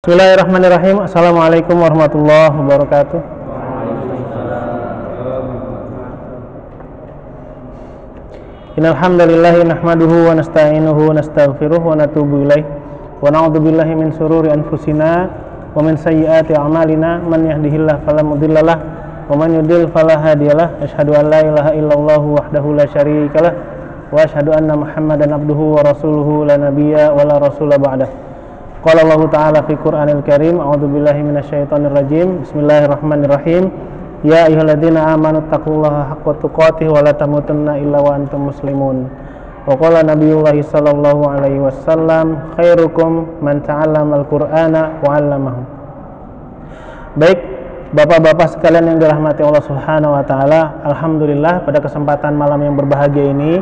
Bismillahirrahmanirrahim. Assalamualaikum warahmatullahi wabarakatuh. Innal hamdalillah nahmaduhu wa nasta'inuhu wa nastaghfiruh wa natubu ilaih wa na'udzu billahi min shururi anfusina wa min sayyiati a'malina man yahdihillahu fala mudhillalah wa man yudhlil fala hadiyalah. Asyhadu an la ilaha illallah wahdahu la syarikalah wa asyhadu anna Muhammadan abduhu wa rasuluhu la nabiyya wa la rasula ba'dah. Qala Allah Ta'ala fi Qur'anil Karim, a'udzu billahi minasyaitonir rajim. Bismillahirrahmanirrahim. Ya ayyuhalladzina amanu taqullaha haqqa tuqatih wa la tamutunna illa wa antum muslimun. Wa qala Nabiyullah sallallahu alaihi wasallam, khairukum man ta'allamal Qur'ana wa 'allamahu. Baik, Bapak-bapak sekalian yang dirahmati Allah Subhanahu wa taala, alhamdulillah pada kesempatan malam yang berbahagia ini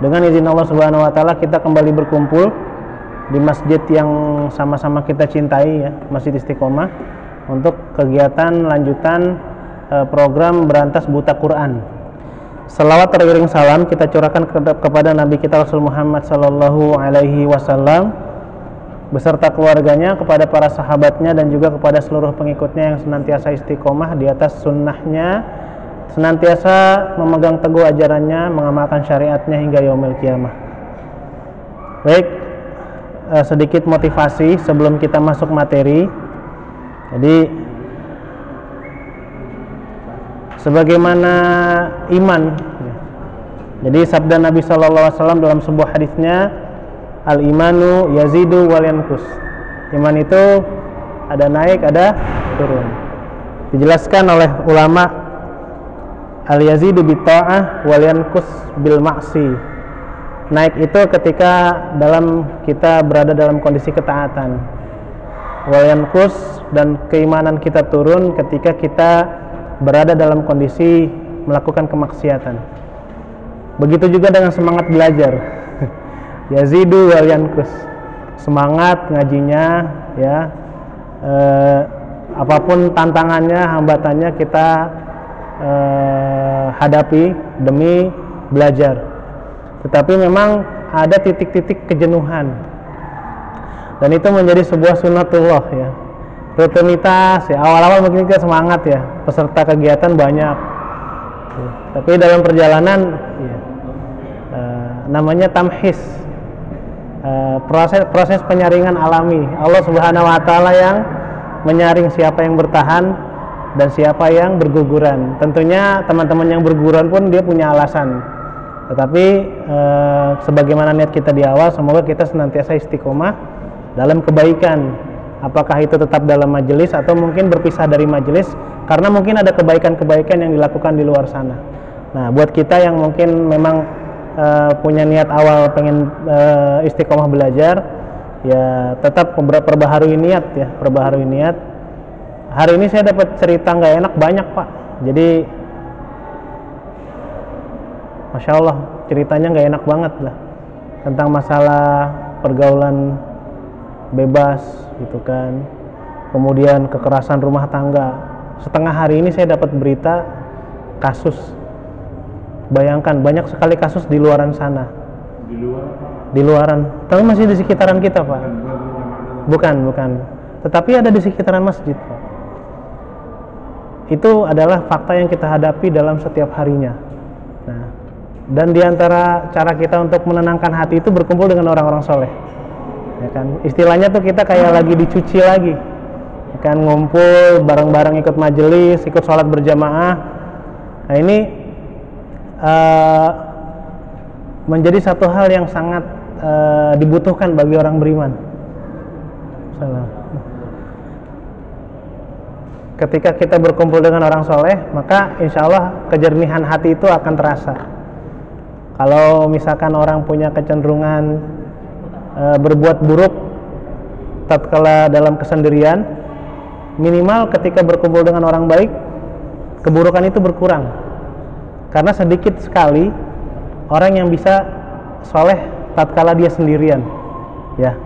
dengan izin Allah Subhanahu wa taala kita kembali berkumpul di masjid yang sama-sama kita cintai, ya, Masjid Istiqomah, untuk kegiatan lanjutan program Berantas Buta Quran. Selawat teriring salam kita curahkan kepada Nabi kita Rasul Muhammad sallallahu alaihi wasallam beserta keluarganya, kepada para sahabatnya, dan juga kepada seluruh pengikutnya yang senantiasa istiqomah di atas sunnahnya, senantiasa memegang teguh ajarannya, mengamalkan syariatnya hingga yaumil kiamah. Baik, sedikit motivasi sebelum kita masuk materi. Jadi sebagaimana iman, jadi sabda Nabi SAW dalam sebuah hadisnya, al-imanu yazidu wal yanqus. Iman itu ada naik, ada turun. Dijelaskan oleh ulama, al-yazidu bitta'ah wal yanqus bil ma'si. Naik itu ketika kita berada dalam kondisi ketaatan. Wal yanqus, dan keimanan kita turun ketika kita berada dalam kondisi melakukan kemaksiatan. Begitu juga dengan semangat belajar. Yazidu wal yanqus. Semangat ngajinya, ya. Apapun tantangannya, hambatannya kita hadapi demi belajar. Tetapi memang ada titik-titik kejenuhan, dan itu menjadi sebuah sunnatullah, ya, rutinitas, ya. Awal-awal mungkin kita semangat, ya, peserta kegiatan banyak, ya. Tapi dalam perjalanan, ya, namanya tamhis, proses penyaringan alami. Allah Subhanahu wa taala yang menyaring siapa yang bertahan dan siapa yang berguguran. Tentunya teman-teman yang berguguran pun dia punya alasan. Tetapi sebagaimana niat kita di awal, semoga kita senantiasa istiqomah dalam kebaikan. Apakah itu tetap dalam majelis atau mungkin berpisah dari majelis, karena mungkin ada kebaikan-kebaikan yang dilakukan di luar sana. Nah, buat kita yang mungkin memang punya niat awal pengen istiqomah belajar, ya tetap perbaharui niat, ya, perbaharui niat. Hari ini saya dapat cerita nggak enak banyak, Pak. Jadi Masya Allah, ceritanya nggak enak banget lah, tentang masalah pergaulan bebas, gitu kan. Kemudian kekerasan rumah tangga. Setengah hari ini saya dapat berita kasus. Bayangkan, banyak sekali kasus di luaran sana. Di luaran, tapi masih di sekitaran kita, Pak. Bukan. Tetapi ada di sekitaran masjid, Pak. Itu adalah fakta yang kita hadapi dalam setiap harinya. Nah, dan diantara cara kita untuk menenangkan hati itu berkumpul dengan orang-orang soleh, ya kan. Istilahnya tuh kita kayak lagi dicuci lagi, ya kan, ngumpul bareng-bareng, ikut majelis, ikut sholat berjamaah. Nah, ini menjadi satu hal yang sangat dibutuhkan bagi orang beriman. Ketika kita berkumpul dengan orang soleh, maka insya Allah kejernihan hati itu akan terasa. Kalau misalkan orang punya kecenderungan berbuat buruk tatkala dalam kesendirian, minimal ketika berkumpul dengan orang baik, keburukan itu berkurang. Karena sedikit sekali orang yang bisa soleh tatkala dia sendirian, ya.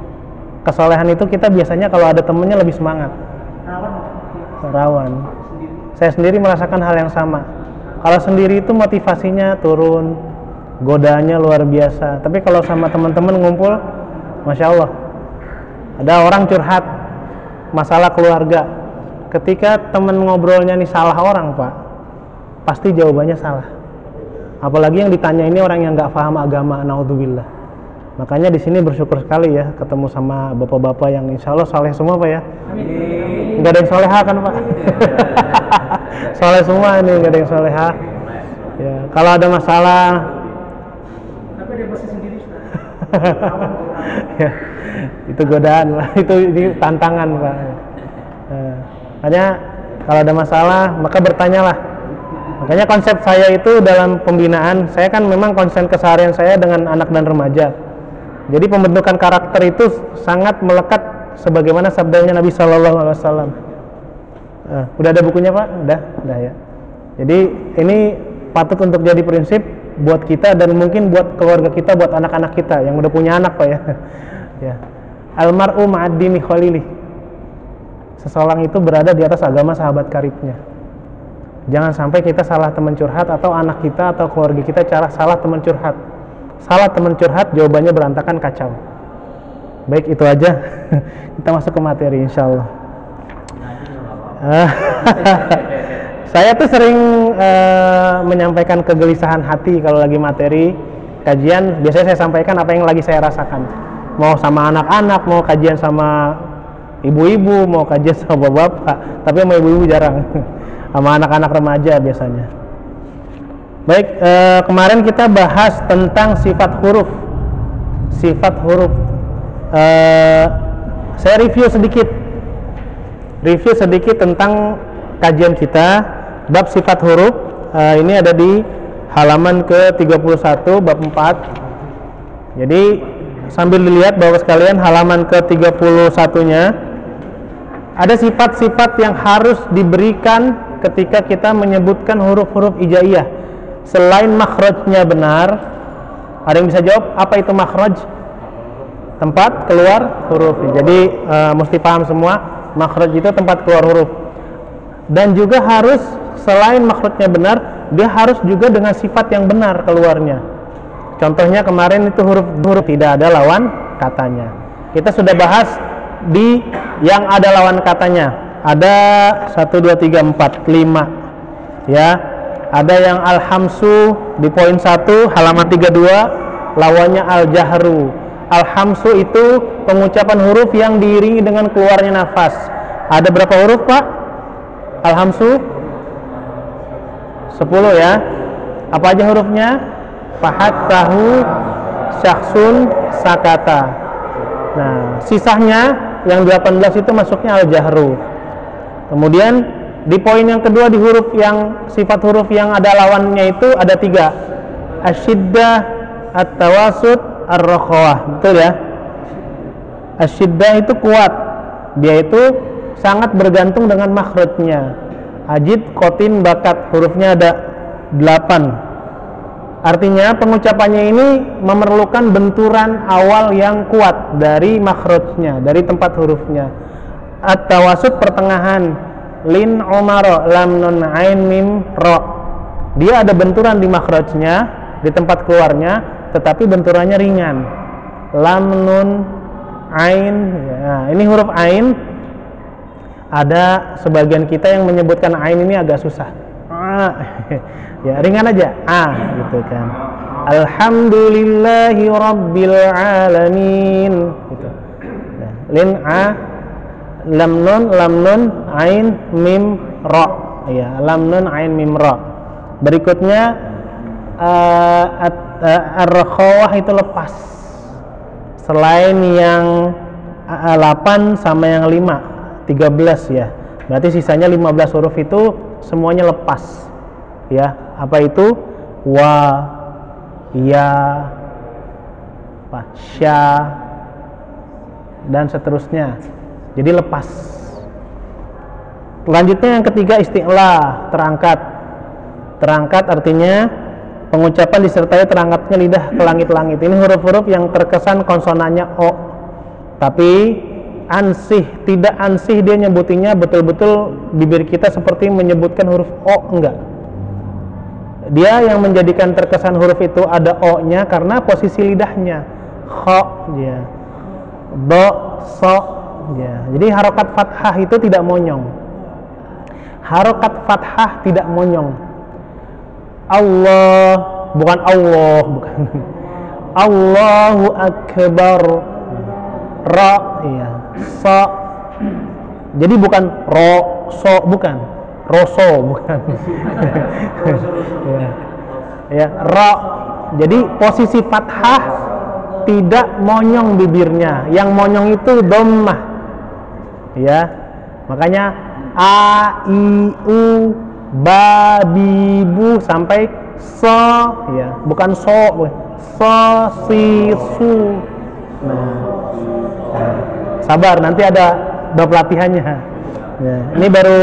Kesolehan itu kita biasanya kalau ada temennya lebih semangat. Rawan. Saya sendiri merasakan hal yang sama. Kalau sendiri itu motivasinya turun, godaannya luar biasa. Tapi kalau sama teman-teman ngumpul, Masya Allah, ada orang curhat, masalah keluarga. Ketika teman ngobrolnya nih salah orang, Pak, pasti jawabannya salah. Apalagi yang ditanya ini orang yang nggak paham agama, naudzubillah. Makanya di sini bersyukur sekali ya ketemu sama bapak-bapak yang insya Allah soleh semua, Pak ya. Nggak ada yang soleha kan, Pak? Soleh semua ini, nggak ada yang soleha. Ya, kalau ada masalah. Tapi dia bersih sendiri. Ya, itu godaan lah, itu tantangan, Pak. Makanya kalau ada masalah maka bertanyalah. Makanya konsep saya itu dalam pembinaan, saya kan memang konsen keseharian saya dengan anak dan remaja. Jadi pembentukan karakter itu sangat melekat sebagaimana sabdanya Nabi Shallallahu Alaihi Wasallam. Udah ada bukunya, Pak? Udah ya. Jadi ini patut untuk jadi prinsip buat kita dan mungkin buat keluarga kita, buat anak-anak kita yang udah punya anak, Pak ya. Ya. Almar'u ma'ad-dini khalili. Seseorang itu berada di atas agama sahabat karibnya. Jangan sampai kita salah teman curhat atau anak kita atau keluarga kita salah teman curhat. Salah teman curhat, jawabannya berantakan, kacau. Baik, itu aja. Kita masuk ke materi insyaallah. Saya tuh sering menyampaikan kegelisahan hati kalau lagi materi kajian. Biasanya saya sampaikan apa yang lagi saya rasakan. Mau sama anak-anak, mau kajian sama ibu-ibu, mau kajian sama bapak. Tapi sama ibu-ibu jarang. Sama anak-anak remaja biasanya. Baik, kemarin kita bahas tentang sifat huruf. Sifat huruf. Saya review sedikit tentang kajian kita bab sifat huruf. Ini ada di halaman ke-31 bab 4. Jadi sambil dilihat Bapak sekalian, halaman ke-31-nya ada sifat-sifat yang harus diberikan ketika kita menyebutkan huruf-huruf hijaiyah. Selain makhrajnya benar, ada yang bisa jawab apa itu makhraj? Tempat keluar huruf. Jadi mesti paham semua, makhraj itu tempat keluar huruf. Dan juga harus selain makhrajnya benar, dia harus juga dengan sifat yang benar keluarnya. Contohnya kemarin itu huruf tidak ada lawan katanya. Kita sudah bahas di yang ada lawan katanya. Ada 1, 2, 3, 4, 5 ya. Ada yang al-hamsu di poin 1 halaman 32, lawannya al-jahru. Al-hamsu itu pengucapan huruf yang diiringi dengan keluarnya nafas. Ada berapa huruf, Pak? Al-hamsu 10 ya. Apa aja hurufnya? Fahat, tahu, syakhsun, sakata. Nah, sisanya yang 18 itu masuknya al-jahru. Kemudian di poin yang kedua di huruf yang sifat huruf yang ada lawannya itu ada 3. Asyiddah, at-tawasud, ar-rakhawah. Betul ya? Asyiddah itu kuat. Dia itu sangat bergantung dengan makhrajnya. Ajid, qatin, bakat. Hurufnya ada 8. Artinya pengucapannya ini memerlukan benturan awal yang kuat dari makhrajnya, dari tempat hurufnya. At-tawasud pertengahan. Lin, umaro, lam, nun, ain, mim, ro. Dia ada benturan di makhrajnya, di tempat keluarnya, tetapi benturannya ringan. Lam, nun, ain. Ya, ini huruf ain. Ada sebagian kita yang menyebutkan ain ini agak susah. Ya, ringan aja. Gitu kan. Alhamdulillahi rabbil alamin. Gitu. Nah, lin, lam nun ain mim ra. Ya, lam nun ain mim ra. Berikutnya ar-rakhawah itu lepas. Selain yang 8 sama yang 5, 13 ya. Berarti sisanya 15 huruf itu semuanya lepas. Ya, apa itu? Wa, ya, sya dan seterusnya. Jadi lepas. Selanjutnya yang ketiga isti'la, terangkat. Terangkat artinya pengucapan disertai terangkatnya lidah ke langit-langit. Ini huruf-huruf yang terkesan konsonannya o. Tapi ansih, tidak ansih dia nyebutinnya betul-betul bibir kita seperti menyebutkan huruf o, enggak. Dia yang menjadikan terkesan huruf itu ada o-nya karena posisi lidahnya. Kho dia. Do, so, Ya, jadi harokat fathah itu tidak monyong. Harokat fathah tidak monyong. Allah, bukan Allah, bukan. Allahu akbar. Ra, iya. Sa. Jadi bukan ro, so, bukan. Roso, bukan. Ya. Ya, ra. Jadi posisi fathah tidak monyong bibirnya. Yang monyong itu dhammah. Ya. Makanya a, i, u, ba, bi, bu sampai so, ya, bukan so, si, su. Nah, sabar, nanti ada bab latihannya. Ya, ini baru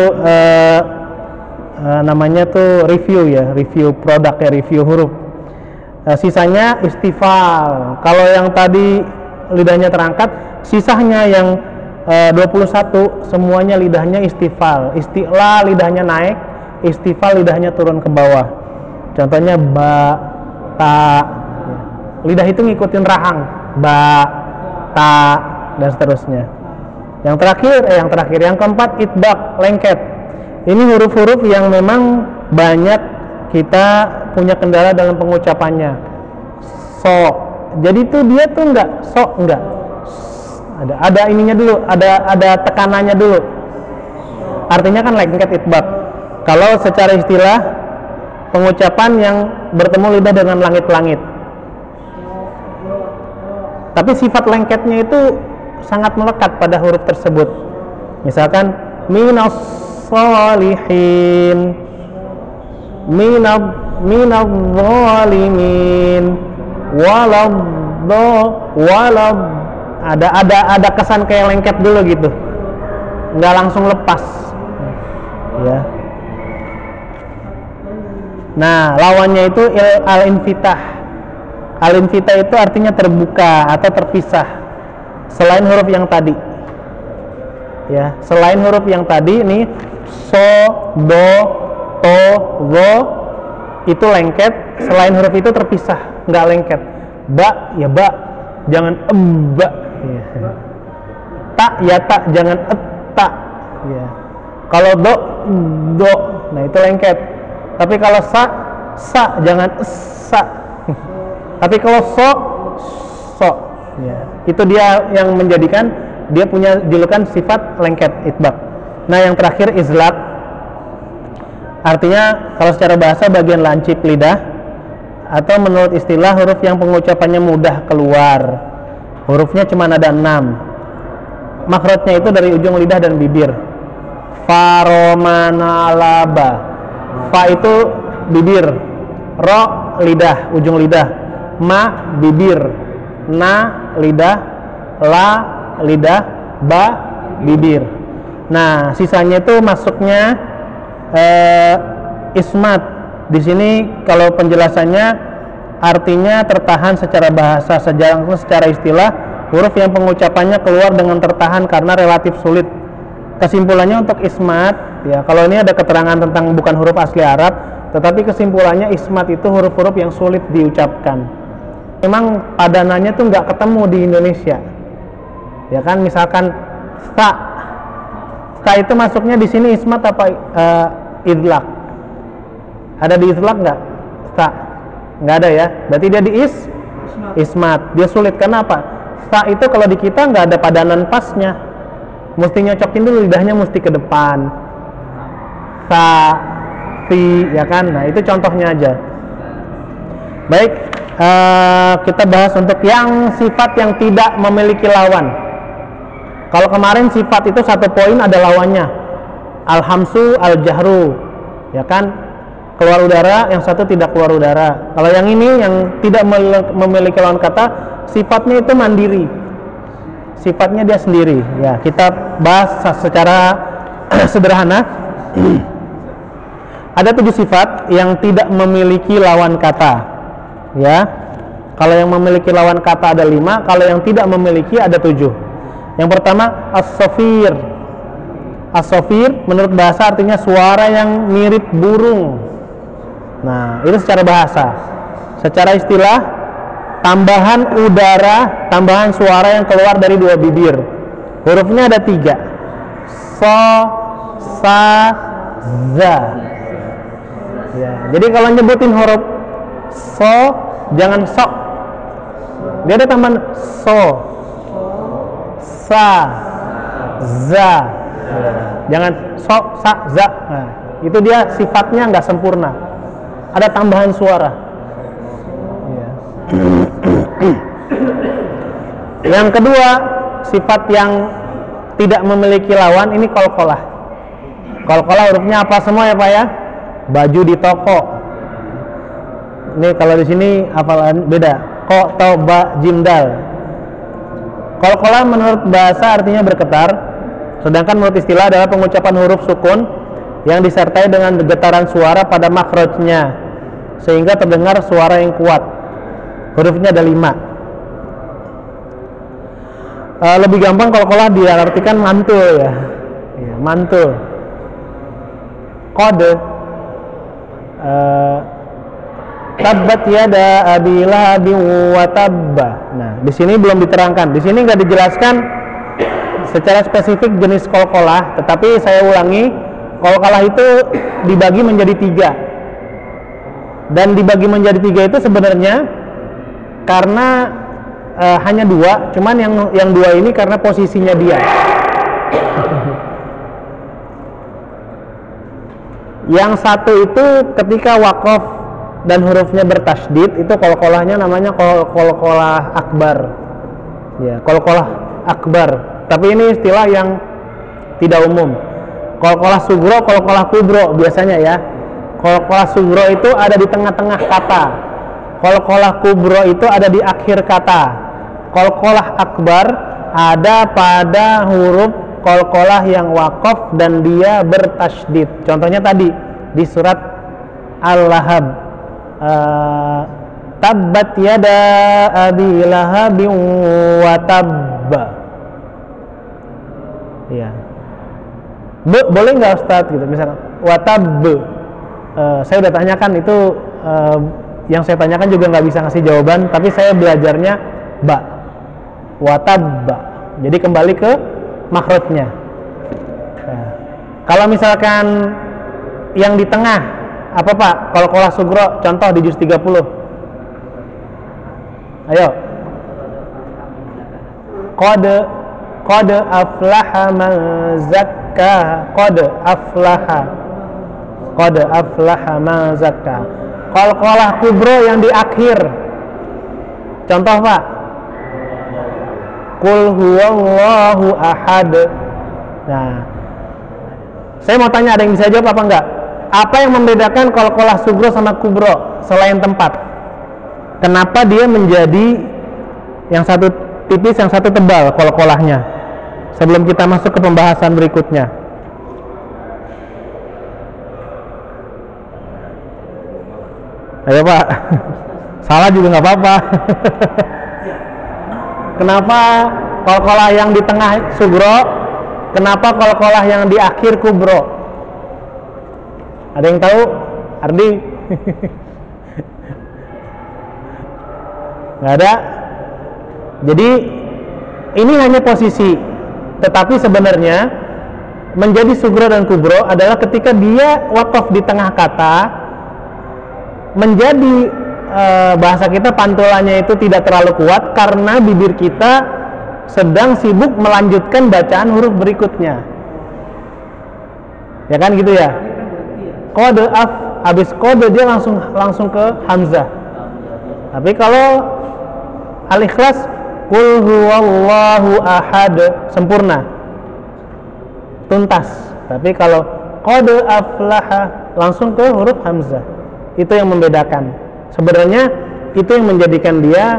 namanya tuh review ya, review produk ya, review huruf. Sisanya istifal. Kalau yang tadi lidahnya terangkat, sisanya yang 21 semuanya lidahnya istifal. Isti'la lidahnya naik, istifal lidahnya turun ke bawah. Contohnya ba, ta. Lidah itu ngikutin rahang, ba, ta, dan seterusnya. Yang terakhir, yang keempat itbaq, lengket. Ini huruf-huruf yang memang banyak kita punya kendala dalam pengucapannya. So, jadi tuh dia tuh enggak, so enggak. Ada ininya dulu, ada tekanannya dulu. Artinya kan lengket itbaq. Kalau secara istilah pengucapan yang bertemu lidah dengan langit-langit. Tapi sifat lengketnya itu sangat melekat pada huruf tersebut. Misalkan minas sholihin, minadh dhalimin, walad, ada kesan kayak lengket dulu gitu, nggak langsung lepas ya. Nah, lawannya itu al-infitah. Al-infitah itu artinya terbuka atau terpisah selain huruf yang tadi ya, selain huruf yang tadi nih, so, do, to, zo itu lengket, selain huruf itu terpisah, nggak lengket. Ba, ya ba, jangan ba ya. Ta, ya ta, jangan ta ya. Kalau do, nah itu lengket. Tapi kalau sa, jangan sa. Tapi kalau so ya. Itu dia yang menjadikan dia punya julukan sifat lengket itbaq. Nah, yang terakhir izlaq. Artinya kalau secara bahasa bagian lancip lidah, atau menurut istilah huruf yang pengucapannya mudah keluar. Hurufnya cuma ada 6. Makhrajnya itu dari ujung lidah dan bibir. Fa, ro, ma, na, la, ba. Fa itu bibir, ro lidah, ujung lidah, ma bibir, na lidah, la lidah, ba bibir. Nah, sisanya itu masuknya ismat. Di sini kalau penjelasannya artinya tertahan secara bahasa, secara istilah huruf yang pengucapannya keluar dengan tertahan karena relatif sulit. Kesimpulannya untuk ismat ya, kalau ini ada keterangan tentang bukan huruf asli Arab, tetapi kesimpulannya ismat itu huruf-huruf yang sulit diucapkan. Memang padanannya tuh nggak ketemu di Indonesia ya kan. Misalkan ta itu masuknya di sini ismat apa idlaq? Ada di idlaq nggak? Ta nggak ada ya, berarti dia di ismat. Dia sulit, karena apa? Ta itu kalau di kita nggak ada padanan pasnya, mesti nyocokin dulu lidahnya, mesti ke depan. Ta, ti ya kan. Nah, itu contohnya aja. Baik, kita bahas untuk yang sifat yang tidak memiliki lawan. Kalau kemarin sifat itu 1 poin ada lawannya, al-hamsu, al-jahru ya kan, keluar udara, yang satu tidak keluar udara. Kalau yang ini yang tidak memiliki lawan kata, sifatnya itu mandiri, sifatnya dia sendiri ya. Kita bahas secara sederhana. Ada 7 sifat yang tidak memiliki lawan kata ya. Kalau yang memiliki lawan kata ada 5, kalau yang tidak memiliki ada 7. Yang pertama as-safir. As-safir menurut bahasa artinya suara yang mirip burung. Nah, itu secara bahasa. Secara istilah tambahan udara, tambahan suara yang keluar dari 2 bibir. Hurufnya ada 3. So, sa, za. Ya, jadi kalau nyebutin huruf so, jangan sok. Dia ada tambahan so, sa, za. Jangan so, sa, za. Nah, itu dia sifatnya nggak sempurna. Ada tambahan suara. Ya. Yang kedua, sifat yang tidak memiliki lawan ini qalqalah. Qalqalah hurufnya apa semua ya Pak ya? Baju di toko. Ini kalau di sini hafalan beda. Ko, to, ba, jim, dal. Qalqalah menurut bahasa artinya bergetar, sedangkan menurut istilah adalah pengucapan huruf sukun yang disertai dengan getaran suara pada makhrajnya sehingga terdengar suara yang kuat. Hurufnya ada 5. Lebih gampang qalqalah diartikan mantul ya. Ya, mantul. Qad tabbat yada abi lahabin wa tabba. Nah, di sini belum diterangkan. Di sini nggak dijelaskan secara spesifik jenis qalqalah, tetapi saya ulangi, qalqalah itu dibagi menjadi 3. Dan dibagi menjadi 3 itu sebenarnya karena hanya 2, cuman yang 2 ini karena posisinya dia. Yang satu itu ketika waqaf dan hurufnya bertasydid, itu qalqalahnya namanya qalqalah akbar. Ya, qalqalah akbar. Tapi ini istilah yang tidak umum. Qalqalah sugro, qalqalah kubro biasanya ya. Qalqalah sugro itu ada di tengah-tengah kata. Qalqalah kubro itu ada di akhir kata. Qalqalah akbar ada pada huruf qalqalah yang waqaf dan dia bertasydid. Contohnya tadi di surat Al-Lahab, tabbat yada abi lahabin wa tabba. Ya. Boleh nggak Ustadz gitu misalkan wa tabba. Saya udah tanyakan itu, yang saya tanyakan juga nggak bisa ngasih jawaban, tapi saya belajarnya ba. Watabba. Jadi kembali ke makhrajnya. Nah, kalau misalkan yang di tengah apa Pak? Qalqalah sugro contoh di juz 30. Ayo. Qad aflaha man zakka. Qad aflaha man zakka. Qalqalah kubro yang di akhir. Contoh Pak. Qul huwallahu ahad. Nah, saya mau tanya, ada yang bisa jawab apa enggak? Apa yang membedakan qalqalah sugro sama kubro selain tempat? Kenapa dia menjadi yang satu tipis, yang satu tebal qalqalahnya? Sebelum kita masuk ke pembahasan berikutnya. Ayo Pak. Salah juga nggak apa-apa. Kenapa qalqalah yang di tengah sugro? Kenapa qalqalah yang di akhir kubro? Ada yang tahu? Ardi? Nggak ada? Jadi ini hanya posisi, tetapi sebenarnya menjadi sugro dan kubro adalah ketika dia waqaf di tengah kata, menjadi bahasa kita pantulannya itu tidak terlalu kuat karena bibir kita sedang sibuk melanjutkan bacaan huruf berikutnya. Ya kan gitu ya? Qad habis qad dia langsung ke hamzah. Tapi kalau al-ikhlas qul huwallahu ahad sempurna. Tuntas. Tapi kalau qad aflaha langsung ke huruf hamzah. Itu yang membedakan. Sebenarnya itu yang menjadikan dia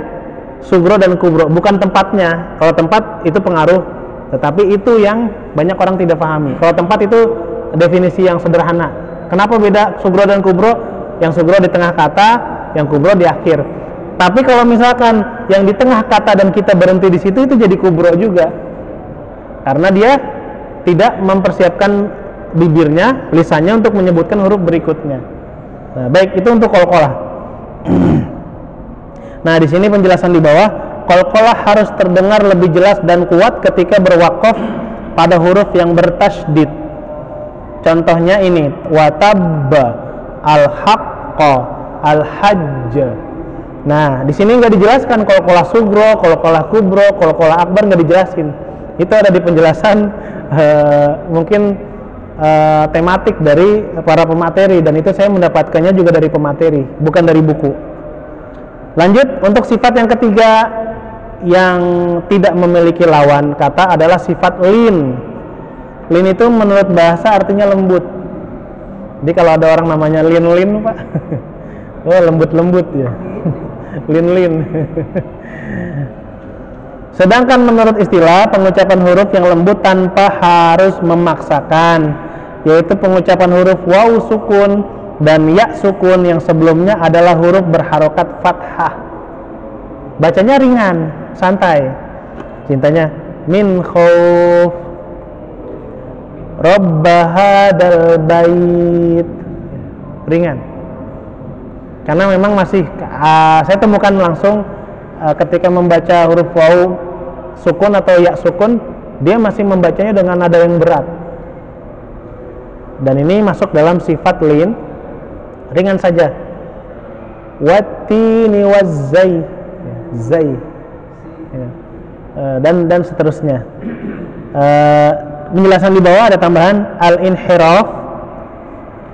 sugro dan kubro, bukan tempatnya. Kalau tempat itu pengaruh, tetapi itu yang banyak orang tidak pahami. Kalau tempat itu definisi yang sederhana. Kenapa beda sugro dan kubro? Yang sugro di tengah kata, yang kubro di akhir. Tapi kalau misalkan yang di tengah kata dan kita berhenti di situ, itu jadi kubro juga, karena dia tidak mempersiapkan bibirnya, lisannya untuk menyebutkan huruf berikutnya. Nah, baik, itu untuk qalqalah. Nah, di sini penjelasan di bawah, qalqalah harus terdengar lebih jelas dan kuat ketika berwaqaf pada huruf yang bertasydid. Contohnya ini, watabba, al-haqqa, al-hajj. Nah, di sini nggak dijelaskan qalqalah sugro, qalqalah kubro, qalqalah akbar, nggak dijelasin. Itu ada di penjelasan mungkin tematik dari para pemateri, dan itu saya mendapatkannya juga dari pemateri, bukan dari buku. Lanjut, untuk sifat yang ketiga yang tidak memiliki lawan kata adalah sifat lin. Lin itu menurut bahasa artinya lembut. Jadi kalau ada orang namanya lin-lin, Pak, oh lembut-lembut ya. Lin-lin. Sedangkan menurut istilah, pengucapan huruf yang lembut tanpa harus memaksakan, yaitu pengucapan huruf waw sukun dan ya sukun yang sebelumnya adalah huruf berharokat fathah. Bacanya ringan, santai. Cintanya min khauf Rabba hadal bait, ringan. Karena memang masih saya temukan langsung ketika membaca huruf waw sukun atau ya sukun, dia masih membacanya dengan nada yang berat. Dan ini masuk dalam sifat lin, ringan saja. Wattini wazzai, zai, dan seterusnya. Penjelasan di bawah ada tambahan al-inhiraf.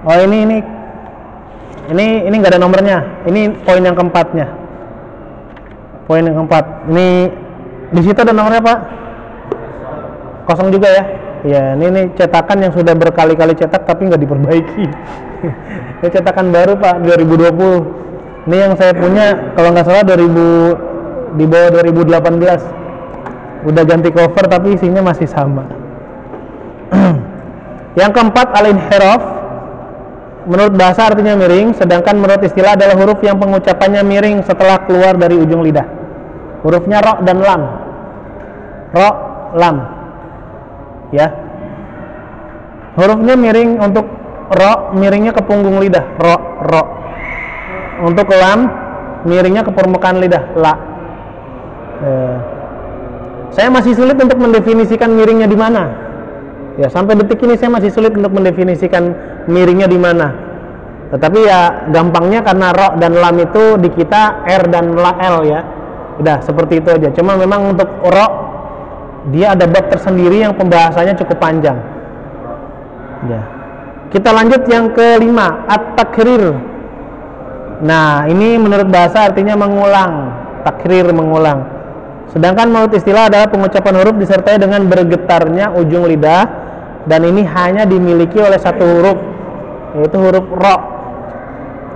Oh ini nggak ada nomornya. Ini poin yang keempatnya. Poin yang keempat. Ini di situ ada nomornya, Pak. Kosong juga ya. Ya, ini cetakan yang sudah berkali-kali cetak tapi nggak diperbaiki. Ini cetakan baru, Pak, 2020. Ini yang saya punya kalau nggak salah 2000 di bawah 2018. Udah ganti cover tapi isinya masih sama. Yang keempat, al-inhiraf. Menurut bahasa artinya miring, sedangkan menurut istilah adalah huruf yang pengucapannya miring setelah keluar dari ujung lidah. Hurufnya ro dan lam. Ro, lam. Ya. Hurufnya miring. Untuk ro, miringnya ke punggung lidah, ro, ro. Untuk lam, miringnya ke permukaan lidah, la. Saya masih sulit untuk mendefinisikan miringnya di mana. Ya, sampai detik ini saya masih sulit untuk mendefinisikan miringnya di mana. Tetapi ya gampangnya karena ro dan lam itu di kita r dan la l ya. Udah seperti itu aja. Cuma memang untuk ro dia ada bab tersendiri yang pembahasannya cukup panjang. Ya. Kita lanjut yang kelima, at-takrir. Nah, ini menurut bahasa artinya mengulang, takrir mengulang. Sedangkan menurut istilah adalah pengucapan huruf disertai dengan bergetarnya ujung lidah, dan ini hanya dimiliki oleh satu huruf, yaitu huruf ro.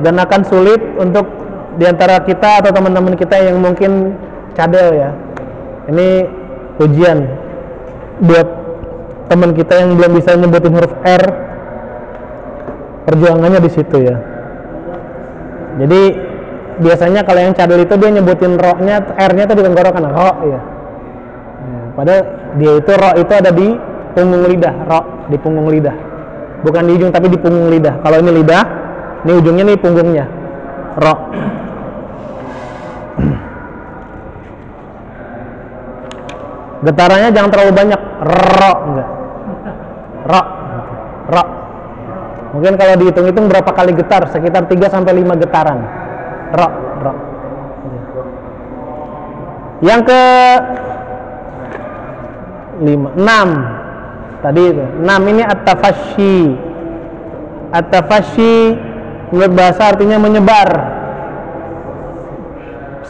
Dan akan sulit untuk diantara kita atau teman-teman kita yang mungkin cadel ya. Ini ujian buat teman kita yang belum bisa nyebutin huruf R. Perjuangannya di situ ya. Jadi biasanya kalau yang cadel itu dia nyebutin ro-nya, R-nya itu di tenggorokan, ro ya. Padahal dia itu ro itu ada di punggung lidah, ro di punggung lidah. Bukan di ujung tapi di punggung lidah. Kalau ini lidah, ini ujungnya nih punggungnya. Ro. Getarannya jangan terlalu banyak. Ro enggak. Ro. Ro. Mungkin kalau dihitung-hitung berapa kali getar, sekitar 3 sampai 5 getaran. Ro, ro. Yang ke 6 tadi itu. 6 ini at-tafasyi. At-tafasyi menurut bahasa artinya menyebar.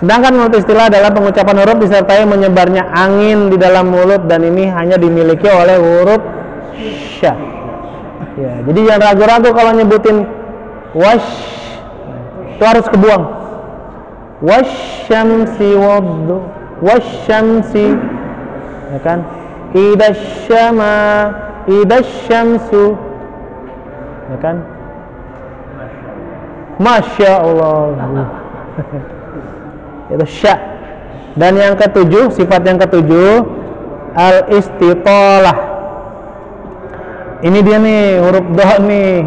Sedangkan menurut istilah adalah pengucapan huruf disertai menyebarnya angin di dalam mulut, dan ini hanya dimiliki oleh huruf sya. Ya, jadi jangan ragu-ragu kalau nyebutin wash, itu harus kebuang. Wasyamsi waddu, wasyamsi, ya kan? Idasyama, idasyamsu, ya kan? Masya Allah. Itu sya. Dan yang ketujuh, sifat yang ketujuh, al-istitalah. Ini dia nih, huruf do nih.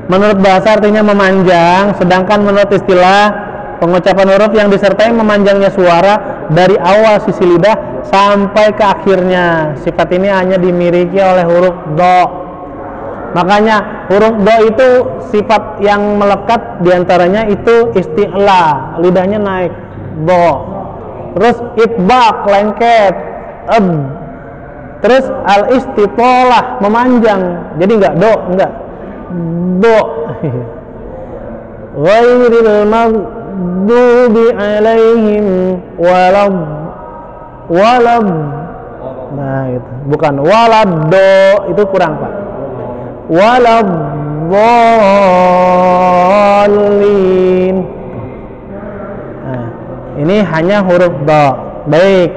Menurut bahasa artinya memanjang, sedangkan menurut istilah pengucapan huruf yang disertai memanjangnya suara dari awal sisi lidah sampai ke akhirnya. Sifat ini hanya dimiliki oleh huruf do. Makanya huruf do itu sifat yang melekat diantaranya itu isti'la, lidahnya naik, do. Terus itbaq, lengket, terus al-istitolah, memanjang. Jadi enggak do, enggak do. Ghairil maghdubi alaihim walad. Nah itu bukan walad do, itu kurang Pak. Waladhdallin. Nah, ini hanya huruf do. Baik.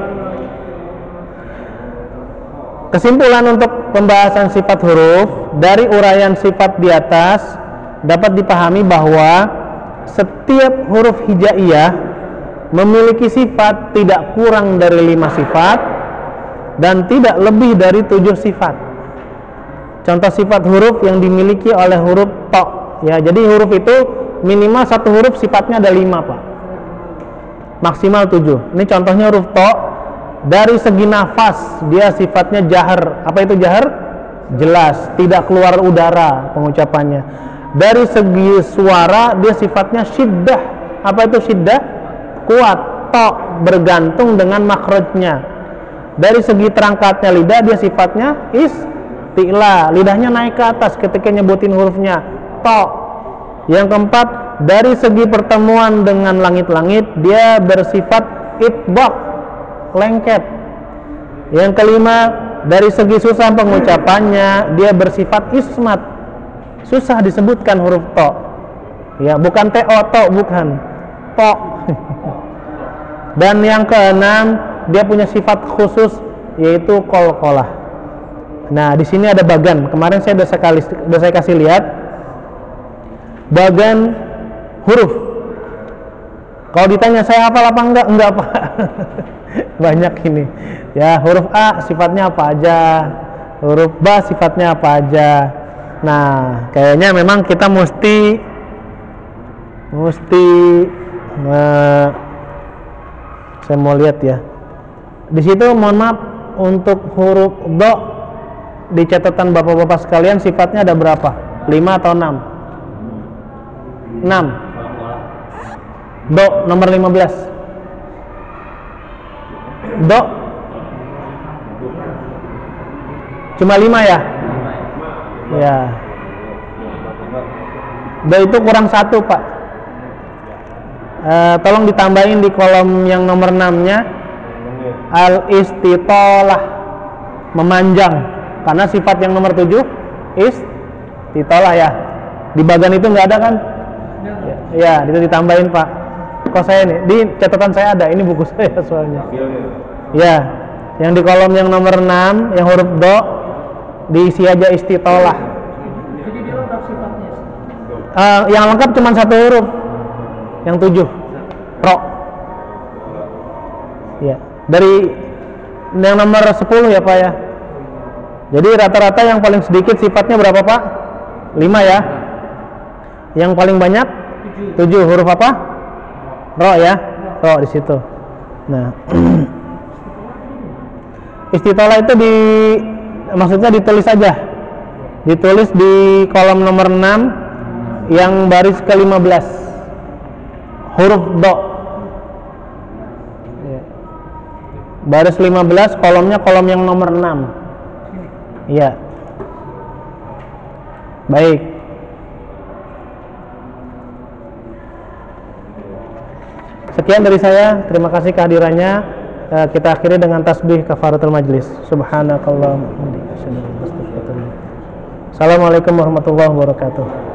Kesimpulan untuk pembahasan sifat huruf dari uraian sifat di atas dapat dipahami bahwa setiap huruf hijaiyah memiliki sifat tidak kurang dari 5 sifat dan tidak lebih dari 7 sifat. Contoh sifat huruf yang dimiliki oleh huruf to, ya. Jadi huruf itu minimal satu huruf sifatnya ada 5 Pak, maksimal 7. Ini contohnya huruf to. Dari segi nafas dia sifatnya jahar. Apa itu jahar? Jelas, tidak keluar udara pengucapannya. Dari segi suara dia sifatnya syiddah. Apa itu syiddah? Kuat. To, bergantung dengan makhrajnya. Dari segi terangkatnya lidah dia sifatnya isti'la, lidahnya naik ke atas ketika nyebutin hurufnya to. Yang keempat, dari segi pertemuan dengan langit-langit dia bersifat itbaq, lengket. Yang kelima, dari segi susah pengucapannya dia bersifat ismat, susah disebutkan huruf to, ya, bukan to, bukan to. Dan yang keenam, dia punya sifat khusus yaitu qalqalah. Nah, di sini ada bagan. Kemarin saya udah saya kasih lihat bagan huruf. Kalau ditanya saya hafal apa enggak? Enggak Pak. Banyak ini. Ya, huruf A sifatnya apa aja, huruf B sifatnya apa aja. Nah, kayaknya memang kita mesti saya mau lihat ya. Di situ mohon maaf untuk huruf do di catatan bapak-bapak sekalian sifatnya ada berapa? 5 atau 6? 6. Do nomor 15. Do cuma 5 ya? Ya. Do itu kurang 1 Pak. Tolong ditambahin di kolom yang nomor 6-nya al-istitolah, memanjang, karena sifat yang nomor 7 istitolah ya. Di bagian itu nggak ada kan? Ya, itu ditambahin Pak. Kok saya ini di catatan saya ada, ini buku saya soalnya. Ya, yang di kolom yang nomor 6 yang huruf do diisi aja istitolah. Jadi dia lengkap sifatnya. Yang lengkap cuma 1 huruf. Yang 7 ro. Ya, dari yang nomor 10 ya Pak ya. Jadi rata-rata yang paling sedikit sifatnya berapa Pak? 5 ya. Yang paling banyak 7 huruf apa? Ro ya. Ro di situ. Nah, istitolah itu maksudnya ditulis aja. Ditulis di kolom nomor 6 yang baris ke-15. Huruf do. Baris 15, kolomnya kolom yang nomor 6. Iya. Baik. Sekian dari saya. Terima kasih kehadirannya. Kita akhiri dengan tasbih kafaratul majlis. Subhanakallahumma wa bihamdika. Assalamualaikum warahmatullahi wabarakatuh.